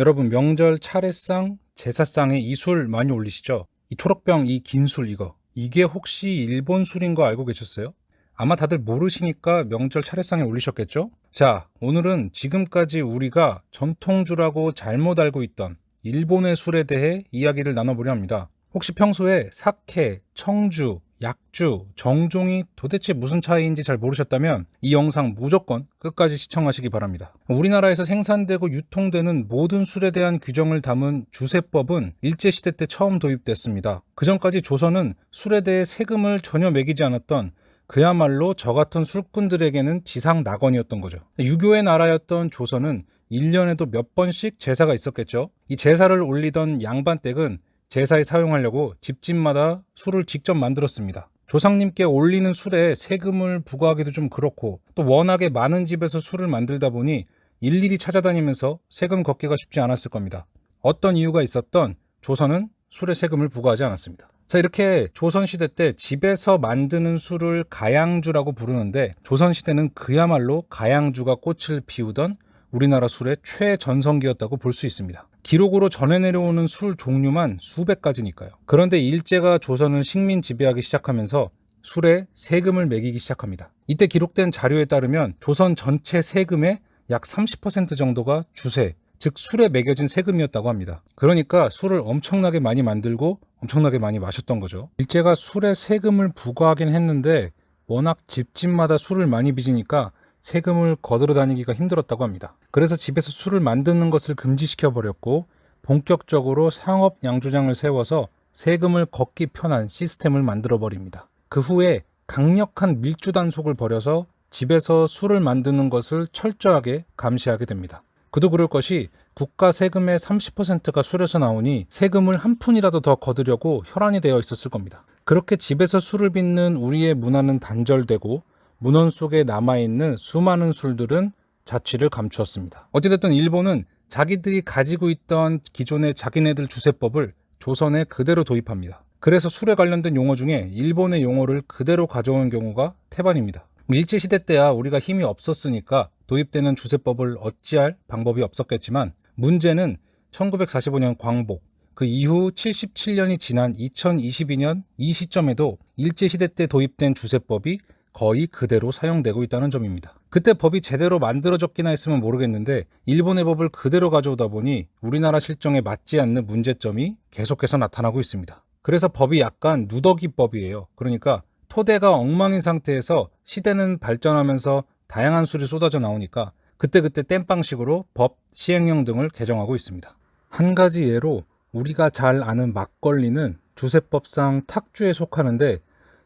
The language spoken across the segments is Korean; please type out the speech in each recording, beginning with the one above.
여러분 명절 차례상, 제사상에 이 술 많이 올리시죠? 이 초록병 이 긴 술 이게 혹시 일본 술인 거 알고 계셨어요? 아마 다들 모르시니까 명절 차례상에 올리셨겠죠? 자, 오늘은 지금까지 우리가 전통주라고 잘못 알고 있던 일본의 술에 대해 이야기를 나눠보려 합니다. 혹시 평소에 사케, 청주, 약주, 정종이 도대체 무슨 차이인지 잘 모르셨다면 이 영상 무조건 끝까지 시청하시기 바랍니다. 우리나라에서 생산되고 유통되는 모든 술에 대한 규정을 담은 주세법은 일제시대 때 처음 도입됐습니다. 그전까지 조선은 술에 대해 세금을 전혀 매기지 않았던 그야말로 저 같은 술꾼들에게는 지상 낙원이었던 거죠. 유교의 나라였던 조선은 1년에도 몇 번씩 제사가 있었겠죠. 이 제사를 올리던 양반댁은 제사에 사용하려고 집집마다 술을 직접 만들었습니다. 조상님께 올리는 술에 세금을 부과하기도 좀 그렇고 또 워낙에 많은 집에서 술을 만들다 보니 일일이 찾아다니면서 세금 걷기가 쉽지 않았을 겁니다. 어떤 이유가 있었던 조선은 술에 세금을 부과하지 않았습니다. 자, 이렇게 조선시대 때 집에서 만드는 술을 가양주라고 부르는데 조선시대는 그야말로 가양주가 꽃을 피우던 우리나라 술의 최전성기였다고 볼 수 있습니다. 기록으로 전해 내려오는 술 종류만 수백 가지니까요. 그런데 일제가 조선을 식민 지배하기 시작하면서 술에 세금을 매기기 시작합니다. 이때 기록된 자료에 따르면 조선 전체 세금의 약 30% 정도가 주세, 즉 술에 매겨진 세금이었다고 합니다. 그러니까 술을 엄청나게 많이 만들고 엄청나게 많이 마셨던 거죠. 일제가 술에 세금을 부과하긴 했는데 워낙 집집마다 술을 많이 빚으니까 세금을 거들어 다니기가 힘들었다고 합니다. 그래서 집에서 술을 만드는 것을 금지시켜 버렸고 본격적으로 상업 양조장을 세워서 세금을 걷기 편한 시스템을 만들어 버립니다. 그 후에 강력한 밀주 단속을 벌여서 집에서 술을 만드는 것을 철저하게 감시하게 됩니다. 그도 그럴 것이 국가 세금의 30%가 술에서 나오니 세금을 한 푼이라도 더 거두려고 혈안이 되어 있었을 겁니다. 그렇게 집에서 술을 빚는 우리의 문화는 단절되고 문헌 속에 남아있는 수많은 술들은 자취를 감추었습니다. 어찌됐든 일본은 자기들이 가지고 있던 기존의 자기네들 주세법을 조선에 그대로 도입합니다. 그래서 술에 관련된 용어 중에 일본의 용어를 그대로 가져온 경우가 태반입니다. 일제시대 때야 우리가 힘이 없었으니까 도입되는 주세법을 어찌할 방법이 없었겠지만 문제는 1945년 광복, 그 이후 77년이 지난 2022년 이 시점에도 일제시대 때 도입된 주세법이 거의 그대로 사용되고 있다는 점입니다. 그때 법이 제대로 만들어졌기나 했으면 모르겠는데 일본의 법을 그대로 가져오다 보니 우리나라 실정에 맞지 않는 문제점이 계속해서 나타나고 있습니다. 그래서 법이 약간 누더기법이에요. 그러니까 토대가 엉망인 상태에서 시대는 발전하면서 다양한 술이 쏟아져 나오니까 그때그때 땜빵식으로 법, 시행령 등을 개정하고 있습니다. 한 가지 예로 우리가 잘 아는 막걸리는 주세법상 탁주에 속하는데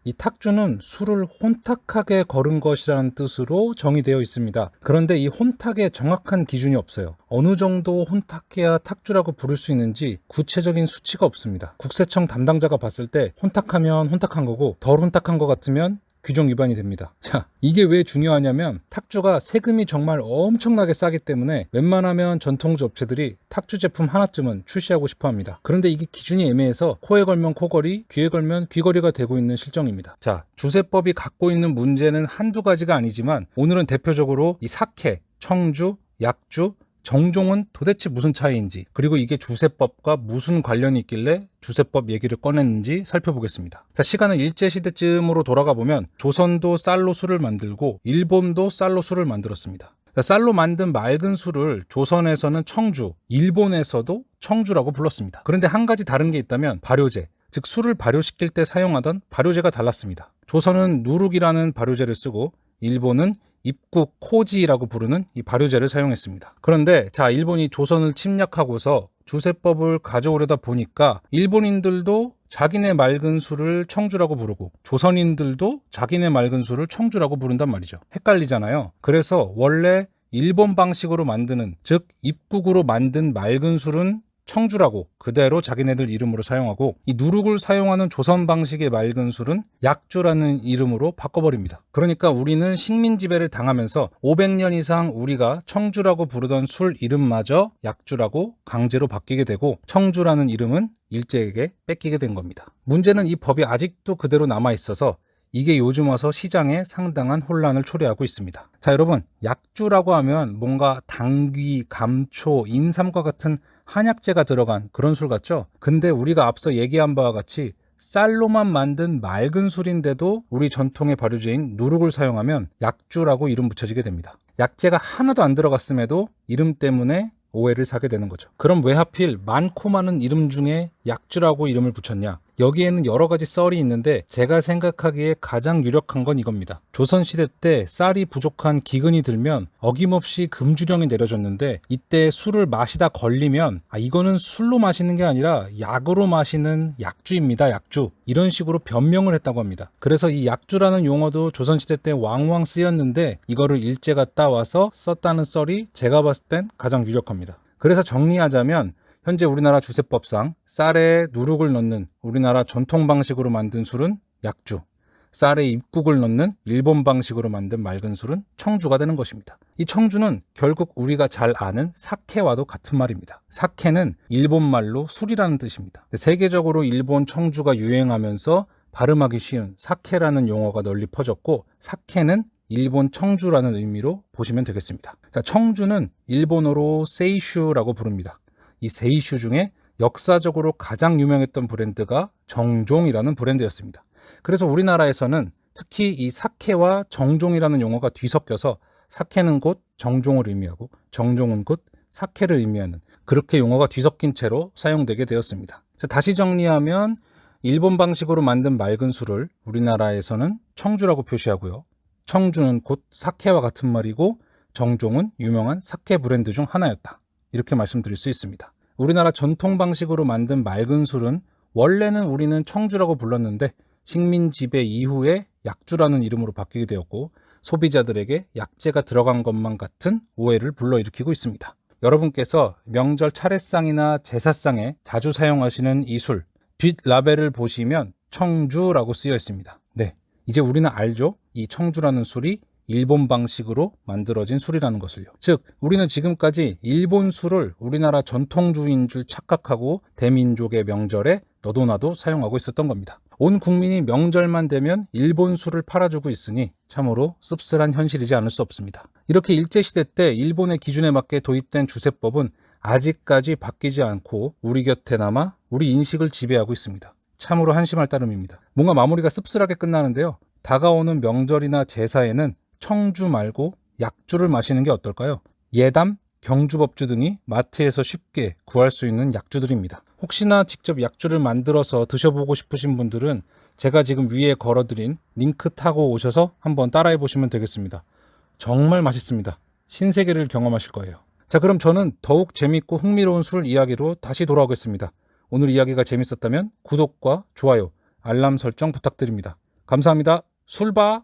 이 탁주는 술을 혼탁하게 거른 것이라는 뜻으로 정의되어 있습니다. 그런데 이 혼탁의 정확한 기준이 없어요. 어느 정도 혼탁해야 탁주라고 부를 수 있는지 구체적인 수치가 없습니다. 국세청 담당자가 봤을 때 혼탁하면 혼탁한 거고 덜 혼탁한 것 같으면 규정 위반이 됩니다. 자, 이게 왜 중요하냐면 탁주가 세금이 정말 엄청나게 싸기 때문에 웬만하면 전통주 업체들이 탁주 제품 하나쯤은 출시하고 싶어 합니다. 그런데 이게 기준이 애매해서 코에 걸면 코걸이, 귀에 걸면 귀걸이가 되고 있는 실정입니다. 자, 주세법이 갖고 있는 문제는 한두 가지가 아니지만 오늘은 대표적으로 이 사케, 청주, 약주, 정종은 도대체 무슨 차이인지, 그리고 이게 주세법과 무슨 관련이 있길래 주세법 얘기를 꺼냈는지 살펴보겠습니다. 자, 시간은 일제시대쯤으로 돌아가 보면 조선도 쌀로 술을 만들고 일본도 쌀로 술을 만들었습니다. 쌀로 만든 맑은 술을 조선에서는 청주, 일본에서도 청주라고 불렀습니다. 그런데 한 가지 다른 게 있다면 발효제, 즉 술을 발효시킬 때 사용하던 발효제가 달랐습니다. 조선은 누룩이라는 발효제를 쓰고 일본은 입국 코지라고 부르는 이 발효제를 사용했습니다. 그런데 자, 일본이 조선을 침략하고서 주세법을 가져오려다 보니까 일본인들도 자기네 맑은 술을 청주라고 부르고 조선인들도 자기네 맑은 술을 청주라고 부른단 말이죠. 헷갈리잖아요. 그래서 원래 일본 방식으로 만드는, 즉 입국으로 만든 맑은 술은 청주라고 그대로 자기네들 이름으로 사용하고 이 누룩을 사용하는 조선 방식의 맑은 술은 약주라는 이름으로 바꿔버립니다. 그러니까 우리는 식민 지배를 당하면서 500년 이상 우리가 청주라고 부르던 술 이름마저 약주라고 강제로 바뀌게 되고 청주라는 이름은 일제에게 뺏기게 된 겁니다. 문제는 이 법이 아직도 그대로 남아있어서 이게 요즘 와서 시장에 상당한 혼란을 초래하고 있습니다. 자, 여러분, 약주라고 하면 뭔가 당귀, 감초, 인삼과 같은 한약재가 들어간 그런 술 같죠? 근데 우리가 앞서 얘기한 바와 같이 쌀로만 만든 맑은 술인데도 우리 전통의 발효제인 누룩을 사용하면 약주라고 이름 붙여지게 됩니다. 약재가 하나도 안 들어갔음에도 이름 때문에 오해를 사게 되는 거죠. 그럼 왜 하필 많고 많은 이름 중에 약주라고 이름을 붙였냐? 여기에는 여러 가지 썰이 있는데 제가 생각하기에 가장 유력한 건 이겁니다. 조선시대 때 쌀이 부족한 기근이 들면 어김없이 금주령이 내려졌는데 이때 술을 마시다 걸리면 이거는 술로 마시는 게 아니라 약으로 마시는 약주입니다. 약주. 이런 식으로 변명을 했다고 합니다. 그래서 이 약주라는 용어도 조선시대 때 왕왕 쓰였는데 이거를 일제가 따와서 썼다는 썰이 제가 봤을 땐 가장 유력합니다. 그래서 정리하자면 현재 우리나라 주세법상 쌀에 누룩을 넣는 우리나라 전통 방식으로 만든 술은 약주, 쌀에 입국을 넣는 일본 방식으로 만든 맑은 술은 청주가 되는 것입니다. 이 청주는 결국 우리가 잘 아는 사케와도 같은 말입니다. 사케는 일본 말로 술이라는 뜻입니다. 세계적으로 일본 청주가 유행하면서 발음하기 쉬운 사케라는 용어가 널리 퍼졌고 사케는 일본 청주라는 의미로 보시면 되겠습니다. 자, 청주는 일본어로 세이슈라고 부릅니다. 이 세이슈 중에 역사적으로 가장 유명했던 브랜드가 정종이라는 브랜드였습니다. 그래서 우리나라에서는 특히 이 사케와 정종이라는 용어가 뒤섞여서 사케는 곧 정종을 의미하고 정종은 곧 사케를 의미하는 그렇게 용어가 뒤섞인 채로 사용되게 되었습니다. 자, 다시 정리하면 일본 방식으로 만든 맑은 술을 우리나라에서는 청주라고 표시하고요. 청주는 곧 사케와 같은 말이고 정종은 유명한 사케 브랜드 중 하나였다. 이렇게 말씀드릴 수 있습니다. 우리나라 전통 방식으로 만든 맑은 술은 원래는 우리는 청주라고 불렀는데 식민 지배 이후에 약주라는 이름으로 바뀌게 되었고 소비자들에게 약재가 들어간 것만 같은 오해를 불러일으키고 있습니다. 여러분께서 명절 차례상이나 제사상에 자주 사용하시는 이 술, 뒷 라벨을 보시면 청주라고 쓰여 있습니다. 네, 이제 우리는 알죠? 이 청주라는 술이 일본 방식으로 만들어진 술이라는 것을요. 즉 우리는 지금까지 일본 술을 우리나라 전통주인 줄 착각하고 대민족의 명절에 너도 나도 사용하고 있었던 겁니다. 온 국민이 명절만 되면 일본 술을 팔아주고 있으니 참으로 씁쓸한 현실이지 않을 수 없습니다. 이렇게 일제시대 때 일본의 기준에 맞게 도입된 주세법은 아직까지 바뀌지 않고 우리 곁에 남아 우리 인식을 지배하고 있습니다. 참으로 한심할 따름입니다. 뭔가 마무리가 씁쓸하게 끝나는데요. 다가오는 명절이나 제사에는 청주 말고 약주를 마시는 게 어떨까요? 예담, 경주법주 등이 마트에서 쉽게 구할 수 있는 약주들입니다. 혹시나 직접 약주를 만들어서 드셔보고 싶으신 분들은 제가 지금 위에 걸어드린 링크 타고 오셔서 한번 따라해 보시면 되겠습니다. 정말 맛있습니다. 신세계를 경험하실 거예요. 자, 그럼 저는 더욱 재밌고 흥미로운 술 이야기로 다시 돌아오겠습니다. 오늘 이야기가 재밌었다면 구독과 좋아요, 알람 설정 부탁드립니다. 감사합니다. 술바!